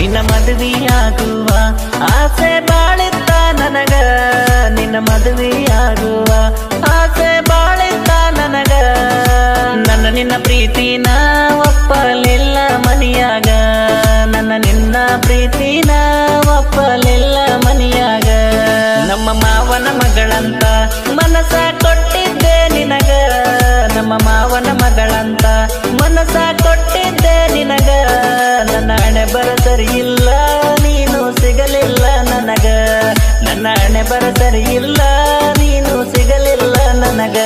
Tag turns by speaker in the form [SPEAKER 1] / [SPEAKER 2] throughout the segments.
[SPEAKER 1] ನಿನ್ನ ಮದುವೆಯಾಗುವ ಆಸೆ ಬಾಳಿತ್ತ ನನಗ, ನಿನ್ನ ಮದುವೆಯಾಗುವ ಆಸೆ ಬಾಳಿತ್ತ ನನಗ. ನನ್ನ ನಿನ್ನ ಪ್ರೀತಿನ ಒಪ್ಪಲಿಲ್ಲ ಮನಿಯಾಗ, ನನ್ನ ನಿನ್ನ ಪ್ರೀತಿನ ಒಪ್ಪಲಿಲ್ಲ ಮನಿಯಾಗ. ನಮ್ಮ ಮಾವನ ಮಗಳಂತ ಮನಸ ಕೊಟ್ಟಿದ್ದೆ ನಿನಗ, ನಮ್ಮ ಮಾವನ ಮಗಳಂತ ಮನಸ ಕೊಟ್ಟಿದ್ದೆ ನಿನಗ. ನನ್ನ ಹಣೆ ಬರ ಸರಿ ಇಲ್ಲ, ನೀನು ಸಿಗಲಿಲ್ಲ ನನಗ, ನನ್ನ ಹಣೆ ಬರ ಸರಿ ಇಲ್ಲ, ನೀನು ಸಿಗಲಿಲ್ಲ ನನಗ.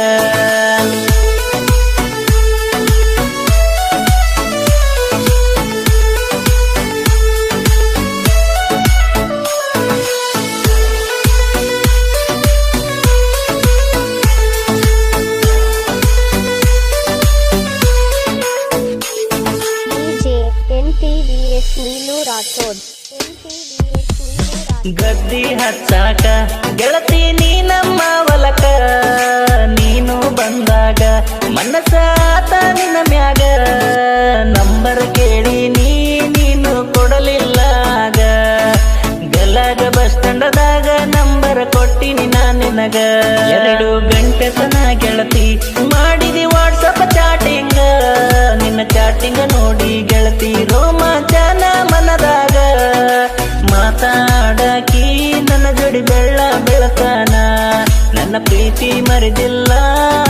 [SPEAKER 1] ಗದ್ದಿ ಹಚ್ಚಾಕ ಗೆಳತಿ ನೀ ನಮ್ಮ ಹೊಲಕ, ನೀನು ಬಂದಾಗ ಮನಸಾತ ನಿನ್ನ ಮ್ಯಾಗ. ನಂಬರ್ ಕೇಳಿ ನೀನು ಕೊಡಲಿಲ್ಲ ಆಗ, ಗಲಗ ಬಸ್ ಸ್ಟ್ಯಾಂಡದಾಗ ನಂಬರ್ ಕೊಟ್ಟಿನಿ ನಾ ನಿನಗ. 2 ಗಂಟೆ ತನ ಗೆಳತಿ ಮಾಡಿದಿ ವಾಟ್ಸಪ್ ಚಾಟಿಂಗ್, ನಿನ್ನ ಚಾಟಿಂಗ್ ನೋಡಿ ಗೆಳತಿ ರೋಮಾಂಚನ ಮನದಾಗ. ಮಾತಾಡಕಿ ನನ್ನ ಜೋಡಿ ಬೆಳ್ಳ ಬೆಳತಾನ, ನನ್ನ ಪ್ರೀತಿ ಮರಿದಿಲ್ಲ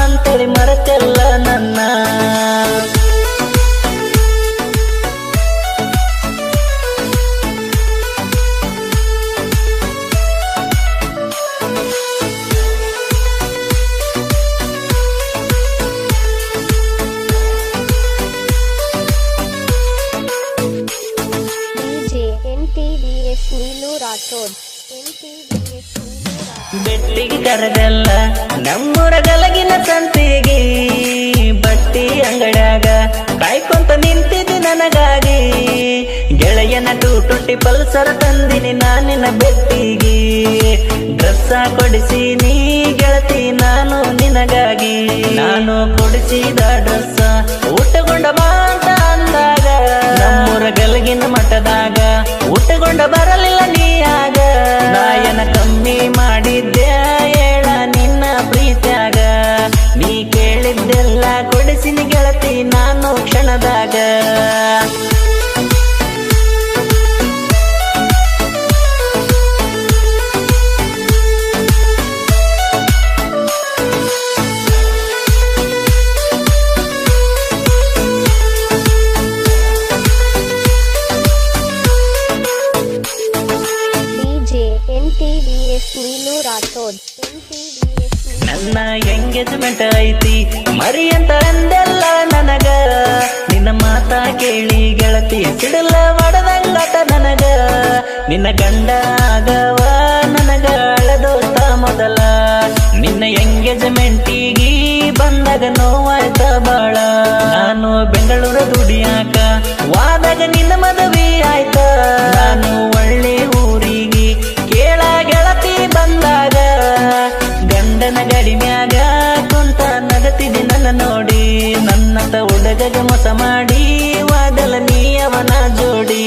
[SPEAKER 1] ಅಂತೇಳಿ ಮರೆತೆಲ್ಲ ನನ್ನ. ಬೆಟ್ಟಿಗೆ ಕರೆದಲ್ಲ ನಮ್ಮೂರ ಗಲಗಿನ ಸಂತಿಗೆ, ಬಟ್ಟಿ ಅಂಗಡ್ಯಾಗ ಕಾಯ್ಕೊಂತ ನಿಂತಿದ್ದಿ ನನಗಾಗಿ. ಗೆಳೆಯನ 220 ಪಲ್ಸರ್ ತಂದಿನಿ ನಾನಿನ ಬೆಟ್ಟಿಗೆ, ಡ್ರೆಸ್ಸ ಕೊಡಿಸಿನಿ ಗೆಳತಿ ನಾನು ನಿನಗಾಗಿ. ನಾನು ಕೊಡಿಸಿದ ಡ್ರೆಸ್ಸ ಊಟಗೊಂಡ ಬಾ ಅಂತ ಅಂದಾಗ, ನಮ್ಮೂರ ಗಲಗಿನ ಮಠದಾಗ ಊಟಗೊಂಡ ಬರಲಿಲ್ಲ ನೀಯಾಗ. ನಾಯನ ಕಮ್ಮಿ ಮಾಡಿದ್ದೆ ಹೇಳ ನಿನ್ನ ಪ್ರೀತ್ಯಾಗ, ನೀ ಕೇಳಿದ್ದೆಲ್ಲ ಕೊಡಿಸಿನಿ ಗೆಳತಿ ನಾನು ಕ್ಷಣದಾಗ. ನನ್ನ ಎಂಗೇಜ್ಮೆಂಟ್ ಐತಿ ಮರಿ ಅಂತ ಅಂದೆಲ್ಲ ನನಗ, ನಿನ್ನ ಮಾತ ಕೇಳಿ ಗೆಳತಿ ಸಿಡಲ ಮಾಡದಂಗಾಟ ನನಗ. ನಿನ್ನ ಗಂಡ ಆಗವ ನನಗ ಅಳದೋಸ್ತ ಮೊದಲ, ನಿನ್ನ ಎಂಗೇಜ್ಮೆಂಟಿಗೆ ಬಂದಾಗ ನೋವಾಯ್ತ ಬಾಳ. ನಾನು ಬೆಂಗಳೂರ ದುಡಿಯಾಕ ವಾದಾಗ ನಿನ್ನ ಮದುವೆ ಆಯ್ತ, ನಾನು ಒಳ್ಳೆ ಊರಿಗೆ ಕೇಳ ಗೆಳತಿ ಬಂದಾಗ. ಗಂಡನ ಗಡಿ ಮ್ಯಾಗ ಕುಂತ ನಗತಿದಿ ನನ್ನ ನೋಡಿ, ನನ್ನಂತ ಹುಡುಗಗೆ ಮೋಸ ಮಾಡಿ ವಾದಲ ನೀ ಅವನ ಜೋಡಿ.